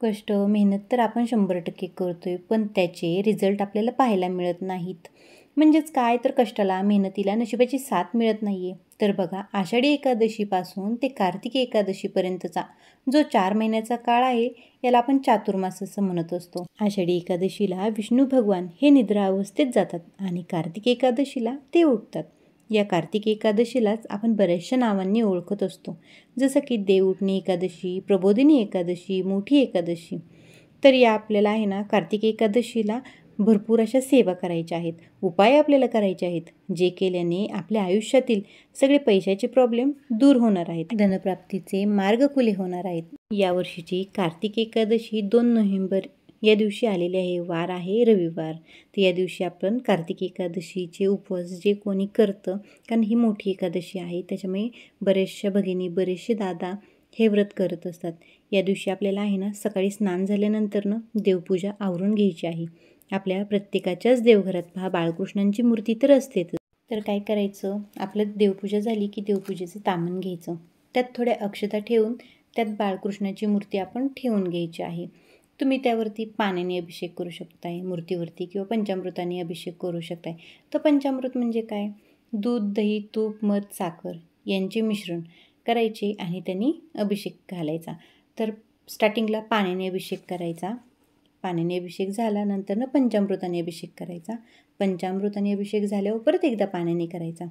कष्ट, मेहनत तर आपण 100% करतोय, पण त्याचे रिझल्ट आपल्याला पाहायला मिळत नाहीत. म्हणजेच काय तर कष्टाला, मेहनतीला नशिबाची साथ मिळत नाही आहे. तर बघा, आषाढी एकादशीपासून ते कार्तिकी एकादशीपर्यंतचा जो 4 महिन्याचा काळ आहे, याला आपण चातुर्मास असं म्हणत असतो. आषाढी एकादशीला विष्णू भगवान हे निद्रा अवस्थेत जातात आणि कार्तिकी एकादशीला ते उठतात. या कार्तिक एकादशीलाच आपण बऱ्याचशा नावांनी ओळखत असतो, जसं की देवउठणी एकादशी, प्रबोधिनी एकादशी, मोठी एकादशी. तर या आपल्याला आहे ना कार्तिक एकादशीला भरपूर अशा सेवा करायच्या आहेत, उपाय आपल्याला करायचे आहेत, जे केल्याने आपल्या आयुष्यातील सगळे पैशाचे प्रॉब्लेम दूर होणार आहेत, धनप्राप्तीचे मार्ग खुले होणार आहेत. यावर्षीची कार्तिक एकादशी 2 नोव्हेंबर या दिवशी आलेले आहे. वार आहे रविवार. तर या दिवशी आपण कार्तिक एकादशीचे उपवास जे कोणी करतं, कारण ही मोठी एकादशी आहे, त्याच्यामुळे बऱ्याचशा भगिनी, बरेचसे दादा हे व्रत करत असतात. या दिवशी आपल्याला आहे ना सकाळी स्नान झाल्यानंतर देवपूजा आवरून घ्यायची आहे. आपल्या प्रत्येकाच्याच देवघरात पहा बाळकृष्णांची मूर्ती तर असतेच. तर काय करायचं, आपलं देवपूजा झाली की देवपूजेचं तामण घ्यायचं, त्यात थोड्या अक्षता ठेवून त्यात बाळकृष्णाची मूर्ती आपण ठेवून घ्यायची आहे. तुम्ही त्यावरती पाण्याने अभिषेक करू शकताय मूर्तीवरती, किंवा पंचामृताने अभिषेक करू शकताय. तर पंचामृत म्हणजे काय, दूध, दही, तूप, मध, साखर यांचे मिश्रण करायचे आणि त्यांनी अभिषेक घालायचा. तर स्टार्टिंगला पाण्याने अभिषेक करायचा, पाण्याने अभिषेक झाल्यानंतर पंचामृताने अभिषेक करायचा, पंचामृताने अभिषेक झाल्यावर परत एकदा पाण्याने करायचा.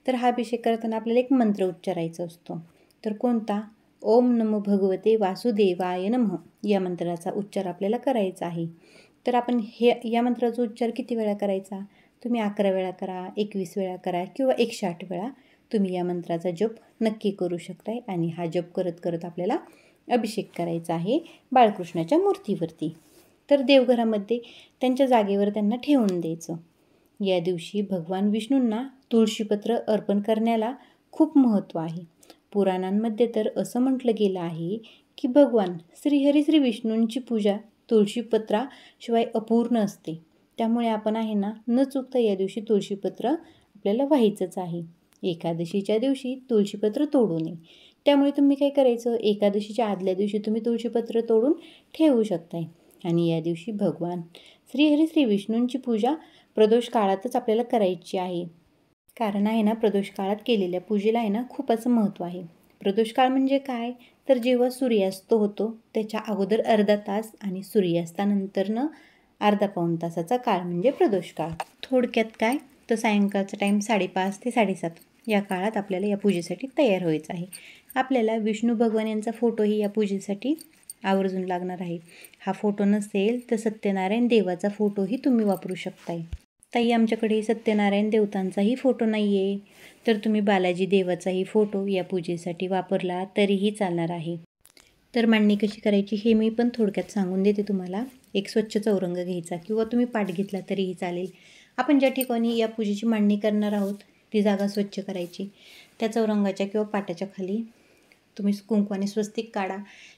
तर हा अभिषेक करताना आपल्याला एक मंत्र उच्चारायचा असतो. तर कोणता, ओम नमो भगवते वासुदेवाय नमः या मंत्राचा उच्चार आपल्याला करायचा आहे. तर आपण या मंत्राचा उच्चार किती वेळा करायचा, तुम्ही 11 वेळा करा, 21 वेळा करा, किंवा 108 वेळा तुम्ही या मंत्राचा जप नक्की करू शकताय. आणि हा जप करत करत आपल्याला अभिषेक करायचा आहे बाळकृष्णाच्या मूर्तीवरती. तर देवघरामध्ये त्यांच्या जागेवर त्यांना ठेवून द्यायचं. या दिवशी भगवान विष्णूंना तुळशीपत्र अर्पण करण्याला खूप महत्त्व आहे. पुराणांमध्ये तर असं म्हटलं गेलं आहे की भगवान श्रीहरी श्री विष्णूंची पूजा तुळशीपत्राशिवाय अपूर्ण असते. त्यामुळे आपण आहे ना न चुकता या दिवशी तुळशीपत्र आपल्याला व्हायचंच आहे. एकादशीच्या दिवशी तुळशीपत्र तोडू नये. त्यामुळे तुम्ही काय करायचं, एकादशीच्या आदल्या दिवशी तुम्ही तुळशीपत्र तोडून ठेवू शकताय. आणि या दिवशी भगवान श्रीहरी श्री विष्णूंची पूजा प्रदोष काळातच आपल्याला करायची आहे. कारण आहे ना प्रदोष काळात केलेल्या पूजेला आहे ना खूप असं महत्त्व आहे. प्रदोष काळ म्हणजे काय, तर जेव्हा सूर्यास्त होतो त्याच्या अगोदर अर्धा तास आणि सूर्यास्तानंतरनं अर्धा पाऊण तासाचा काळ म्हणजे प्रदोष काळ. थोडक्यात काय, तर सायंकाळचा टाईम 5:30 ते 7:30 या काळात आपल्याला या पूजेसाठी तयार व्हायचं आहे. आपल्याला विष्णू भगवान यांचा फोटोही या पूजेसाठी आवर्जून लागणार आहे. हा फोटो नसेल तर सत्यनारायण देवाचा फोटोही तुम्ही वापरू शकताय. ताई आमच्याकडे सत्यनारायण देवतांचाही फोटो नाही आहे, तर तुम्ही बालाजी देवाचाही फोटो या पूजेसाठी वापरला तरीही चालणार आहे. तर मांडणी कशी करायची हे मी पण थोडक्यात सांगून देते तुम्हाला. एक स्वच्छ चौरंग घ्यायचा, किंवा तुम्ही पाट घेतला तरीही चालेल. आपण ज्या ठिकाणी या पूजेची मांडणी करणार आहोत ती जागा स्वच्छ करायची. त्या चौरंगाच्या किंवा पाटाच्या खाली तुम्ही कुंकवाने स्वस्तिक काढा,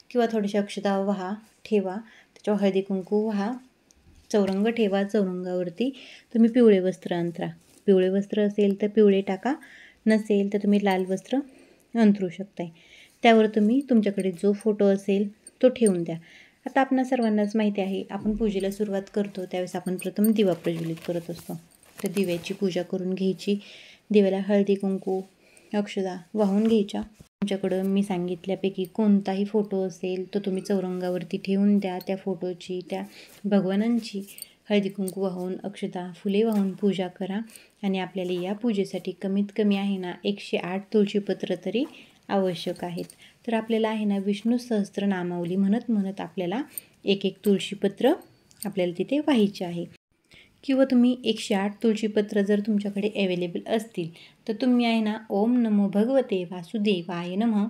किंवा थोडेसे अक्षता वहा ठेवा, त्याच्यावर हळदी कुंकू वहा, चौरंग ठेवा. चौरंगावरती तुम्ही पिवळे वस्त्र अंथरा. पिवळे वस्त्र असेल तर पिवळे टाका, नसेल तर तुम्ही लाल वस्त्र अंथरू शकताय. त्यावर तुम्ही तुमच्याकडे जो फोटो असेल तो ठेवून द्या. आता आपणा सर्वांनाच माहिती आहे, आपण पूजेला सुरुवात करतो त्यावेळेस आपण प्रथम दिवा प्रज्वलित करत असतो. तर दिव्याची पूजा करून घ्यायची. दिव्याला हळदी कुंकू अक्षता वाहून घ्यायच्या. तुमच्याकडं मी सांगितल्यापैकी कोणताही फोटो असेल तो तुम्ही चौरंगावरती ठेवून द्या. त्या फोटोची, त्या भगवानांची हळदी कुंकू वाहून, अक्षता फुले वाहून पूजा करा. आणि आपल्याला या पूजेसाठी कमीत कमी आहे ना 108 तुळशीपत्र तरी आवश्यक आहेत. तर आपल्याला आहे ना विष्णू सहस्त्रनामावली म्हणत म्हणत आपल्याला एक तुळशीपत्र आपल्याला तिथे व्हायचे आहे. किंवा तुम्ही 108 तुळशीपत्र जर तुमच्याकडे अवेलेबल असतील तर तुम्ही आहे ना ओम नमो भगवते वासुदेवाय नमः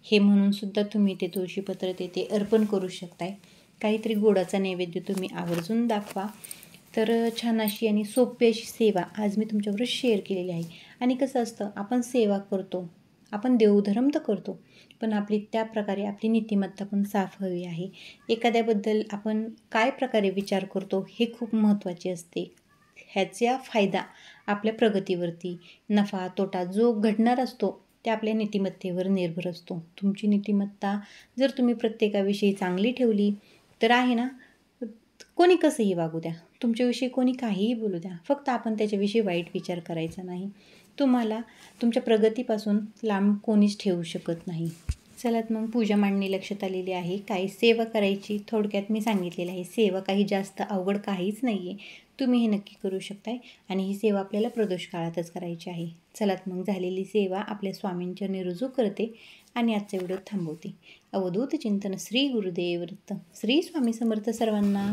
हे म्हणूनसुद्धा तुम्ही ते तुळशीपत्र तेथे अर्पण करू शकताय. काहीतरी गोडाचा नैवेद्य तुम्ही आवर्जून दाखवा. तर छान अशी आणि सोपी अशी सेवा आज मी तुमच्याबरोबर शेअर केलेली आहे. आणि कसं असतं, आपण सेवा करतो, आपण देवधर्म तर करतो, पण आपली त्या प्रकारे आपली नीतिमत्ता पण साफ हवी आहे. एखाद्याबद्दल आपण काय प्रकारे विचार करतो हे खूप महत्त्वाचे असते. ह्याचा फायदा आपल्या प्रगतीवरती, नफा तोटा जो घडणार असतो ते आपल्या नीतिमत्तेवर निर्भर असतो. तुमची नीतिमत्ता जर तुम्ही प्रत्येकाविषयी चांगली ठेवली तर आहे ना, कोणी कसंही वागू द्या, तुमच्याविषयी कोणी काहीही बोलू द्या, फक्त आपण त्याच्याविषयी वाईट विचार करायचा नाही. तुम्हाला तुमच्या प्रगतीपासून लांब कोणीच ठेवू शकत नाही. चलात मग पूजा मांडणी लक्षात आलेली आहे. काही सेवा करायची थोडक्यात मी सांगितलेलं आहे. सेवा काही जास्त अवघड काहीच नाही आहे. तुम्ही हे नक्की करू शकताय आणि ही सेवा आपल्याला प्रदोष काळातच करायची आहे. चलात मग झालेली सेवा आपल्या स्वामींचरणी रुजू करते आणि आजचा व्हिडिओ थांबवते. अवधूत चिंतन श्री गुरुदेव दत्त. श्री स्वामी समर्थ सर्वांना.